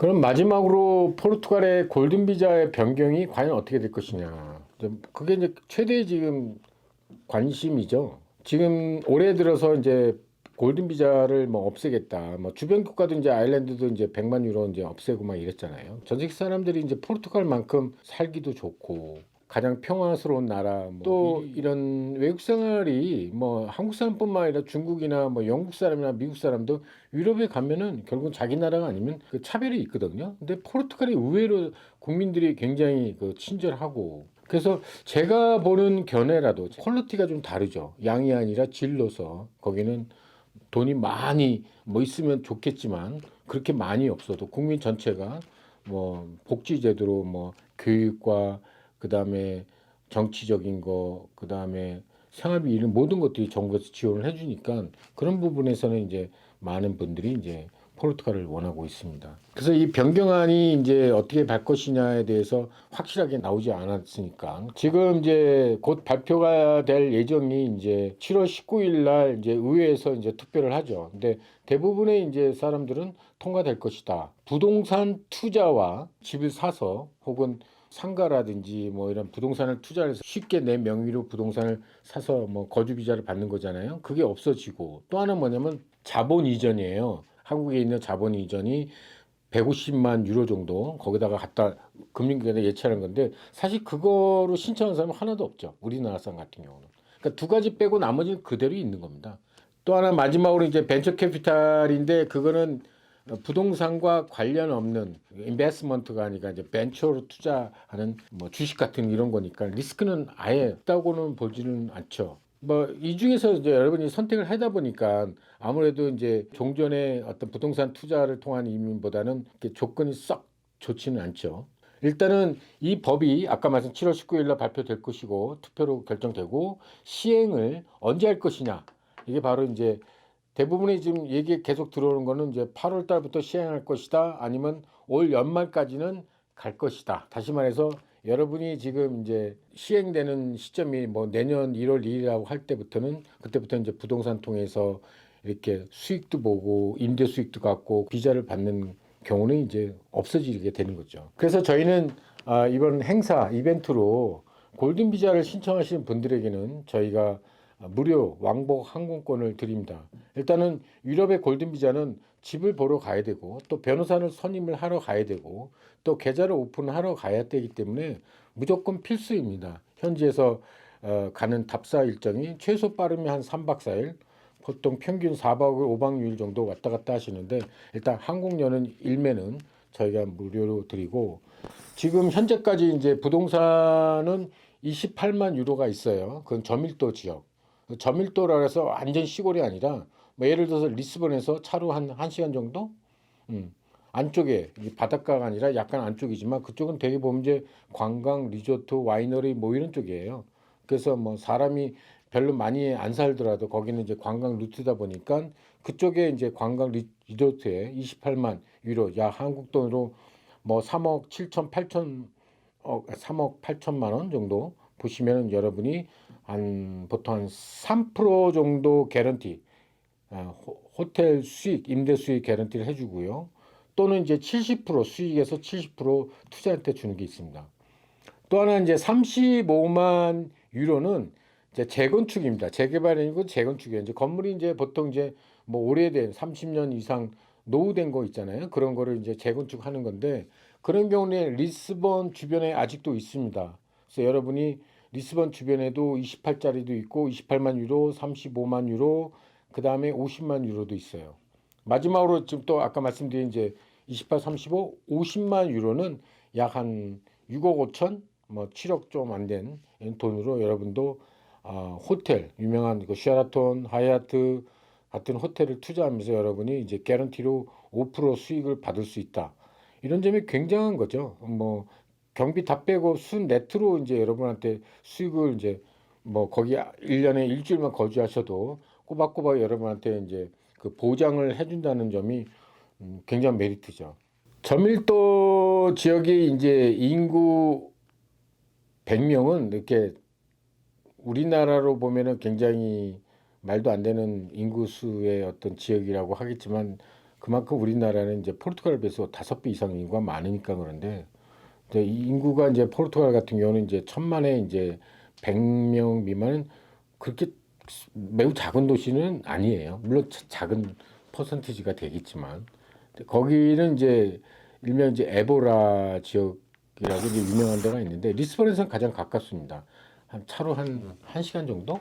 그럼 마지막으로 포르투갈의 골든 비자의 변경이 과연 어떻게 될 것이냐. 그게 이제 최대 지금 관심이죠. 지금 올해 들어서 이제 골든 비자를 뭐 없애겠다. 뭐 주변 국가도 이제 아일랜드도 이제 100만 유로 이제 없애고 막 이랬잖아요. 전 세계 사람들이 이제 포르투갈만큼 살기도 좋고 가장 평화스러운 나라, 또 이런 외국 생활이 뭐 한국 사람뿐만 아니라 중국이나 뭐 영국 사람이나 미국 사람도 유럽에 가면은 결국은 자기 나라가 아니면 그 차별이 있거든요. 근데 포르투갈이 의외로 국민들이 굉장히 그 친절하고, 그래서 제가 보는 견해라도 퀄리티가 좀 다르죠. 양이 아니라 질로서 거기는 돈이 많이 뭐 있으면 좋겠지만 그렇게 많이 없어도 국민 전체가 뭐 복지 제도로 뭐 교육과 그다음에 정치적인 거, 그다음에 생활비 이런 모든 것들이 정부에서 지원을 해주니까 그런 부분에서는 이제 많은 분들이 이제 포르투갈을 원하고 있습니다. 그래서 이 변경안이 이제 어떻게 갈 것이냐에 대해서 확실하게 나오지 않았으니까 지금 이제 곧 발표가 될 예정이 이제 7월 19일 날 이제 의회에서 이제 투표를 하죠. 근데 대부분의 이제 사람들은 통과될 것이다. 부동산 투자와 집을 사서 혹은 상가라든지 뭐 이런 부동산을 투자해서 쉽게 내 명의로 부동산을 사서 뭐 거주 비자를 받는 거잖아요. 그게 없어지고, 또 하나 뭐냐면 자본 이전이에요. 한국에 있는 자본 이전이 150만 유로 정도 거기다가 갖다 금융기관에 예치하는 건데, 사실 그거로 신청한 사람은 하나도 없죠. 우리나라 사람 같은 경우는. 그러니까 두 가지 빼고 나머지는 그대로 있는 겁니다. 또 하나 마지막으로 이제 벤처 캐피탈인데, 그거는 부동산과 관련 없는 인베스트먼트가 아니라 이제 벤처로 투자하는 뭐 주식 같은 이런 거니까 리스크는 아예 있다고는 보지는 않죠. 뭐 이 중에서 이제 여러분이 선택을 하다 보니까 아무래도 이제 종전의 어떤 부동산 투자를 통한 이민보다는 이렇게 조건이 썩 좋지는 않죠. 일단은 이 법이 아까 말씀 7월 19일 날 발표될 것이고 투표로 결정되고, 시행을 언제 할 것이냐. 이게 바로 이제 대부분의 지금 얘기 계속 들어오는 거는 이제 8월 달부터 시행할 것이다, 아니면 올 연말까지는 갈 것이다. 다시 말해서 여러분이 지금 이제 시행되는 시점이 뭐 내년 1월 2일이라고 할 때부터는, 그때부터 이제 부동산 통해서 이렇게 수익도 보고 임대 수익도 갖고 비자를 받는 경우는 이제 없어지게 되는 거죠. 그래서 저희는 이번 행사 이벤트로 골든 비자를 신청하시는 분들에게는 저희가 무료 왕복 항공권을 드립니다. 일단은 유럽의 골든 비자는 집을 보러 가야 되고, 또 변호사를 선임을 하러 가야 되고, 또 계좌를 오픈하러 가야 되기 때문에 무조건 필수입니다. 현지에서 가는 답사 일정이 최소 빠르면 한 3박 4일, 보통 평균 4박 5박 6일 정도 왔다 갔다 하시는데, 일단 항공료는 일매는 저희가 무료로 드리고, 지금 현재까지 이제 부동산은 28만 유로가 있어요. 그건 저밀도 지역. 저밀도라 해서 완전 시골이 아니라 뭐 예를 들어서 리스본에서 차로 한 1시간 정도? 안쪽에 바닷가가 아니라 약간 안쪽이지만 그쪽은 되게 보면 이제 관광, 리조트, 와이너리 뭐 이런 쪽이에요. 그래서 뭐 사람이 별로 많이 안 살더라도 거기는 이제 관광 루트다 보니까 그쪽에 이제 관광 리조트에 28만 유로, 약 한국 돈으로 뭐 3억 7천 8천 3억 8천만 원 정도 보시면 여러분이 한 보통 한 3% 정도 개런티, 호텔 수익, 임대 수익 개런티를 해주고요. 또는 이제 70% 수익에서 70% 투자한테 주는 게 있습니다. 또 하나 이제 35만 유로는 이제 재건축입니다. 재개발이 아니고 재건축이에요. 이제 건물이 이제 보통 이제 뭐 오래된 30년 이상 노후된 거 있잖아요. 그런 거를 이제 재건축하는 건데, 그런 경우는 리스본 주변에 아직도 있습니다. 그래서 여러분이 리스본 주변에도 28짜리도 있고 28만 유로, 35만 유로, 그 다음에 50만 유로도 있어요. 마지막으로 지금 또 아까 말씀드린 이제 28, 35, 50만 유로는 약 한 6억 5천, 뭐 7억 좀 안 된 돈으로 여러분도 호텔, 유명한 그 쉐라톤, 하얏트 같은 호텔을 투자하면서 여러분이 이제 개런티로 5% 수익을 받을 수 있다. 이런 점이 굉장한 거죠. 뭐 경비 다 빼고 순 네트로 이제 여러분한테 수익을 이제 뭐 거기 1년에 일주일만 거주하셔도 꼬박꼬박 여러분한테 이제 그 보장을 해준다는 점이 굉장한 메리트죠. 저밀도 지역이 이제 인구 100명은 이렇게 우리나라로 보면은 굉장히 말도 안 되는 인구수의 어떤 지역이라고 하겠지만, 그만큼 우리나라는 이제 포르투갈에 비해서 5배 이상 인구가 많으니까 그런데 이제 이 인구가 이제 포르투갈 같은 경우는 이제 천만에 이제 100명 미만은 그렇게 매우 작은 도시는 아니에요. 물론 작은 퍼센티지가 되겠지만 거기는 이제 일명 이제 에보라 지역이라고 이제 유명한 데가 있는데 리스본에서는 가장 가깝습니다. 한 차로 한 1시간 정도?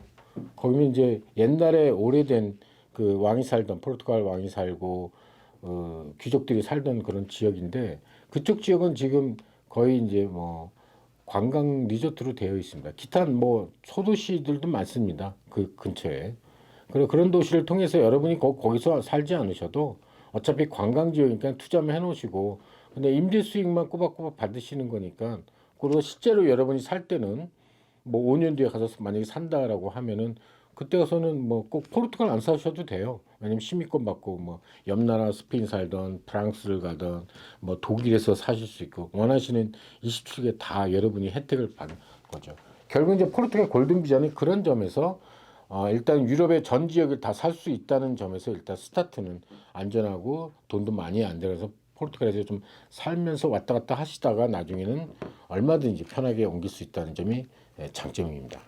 거기는 이제 옛날에 오래된 그 왕이 살던 포르투갈 왕이 살고 귀족들이 살던 그런 지역인데 그쪽 지역은 지금 거의 이제 뭐 관광 리조트로 되어 있습니다. 기타 뭐 소도시들도 많습니다. 그 근처에. 그리고 그런 도시를 통해서 여러분이 거기서 살지 않으셔도 어차피 관광 지역이니까 투자만 해놓으시고 근데 임대 수익만 꼬박꼬박 받으시는 거니까 그리고 실제로 여러분이 살 때는 뭐 5년 뒤에 가서 만약에 산다라고 하면은 그때 가서는 뭐 꼭 포르투갈 안 사셔도 돼요. 왜냐면 시민권 받고 뭐 옆 나라 스페인 살던 프랑스를 가든 뭐 독일에서 사실 수 있고 원하시는 27개 다 여러분이 혜택을 받는 거죠. 결국 이제 포르투갈 골든 비자는 그런 점에서 일단 유럽의 전 지역을 다 살 수 있다는 점에서 일단 스타트는 안전하고 돈도 많이 안 들어서 포르투갈에서 좀 살면서 왔다 갔다 하시다가 나중에는 얼마든지 편하게 옮길 수 있다는 점이 장점입니다.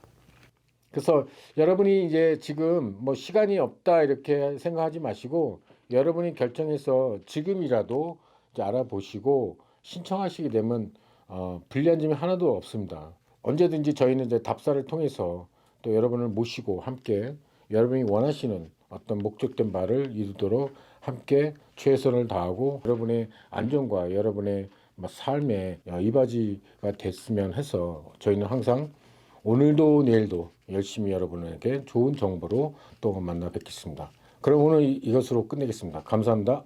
그래서 여러분이 이제 지금 뭐 시간이 없다 이렇게 생각하지 마시고 여러분이 결정해서 지금이라도 이제 알아보시고 신청하시게 되면 불리한 점이 하나도 없습니다. 언제든지 저희는 이제 답사를 통해서 또 여러분을 모시고 함께 여러분이 원하시는 어떤 목적된 바를 이루도록 함께 최선을 다하고 여러분의 안전과 여러분의 삶의 이바지가 됐으면 해서 저희는 항상 오늘도 내일도 열심히 여러분에게 좋은 정보로 또 만나 뵙겠습니다. 그럼 오늘 이것으로 끝내겠습니다. 감사합니다.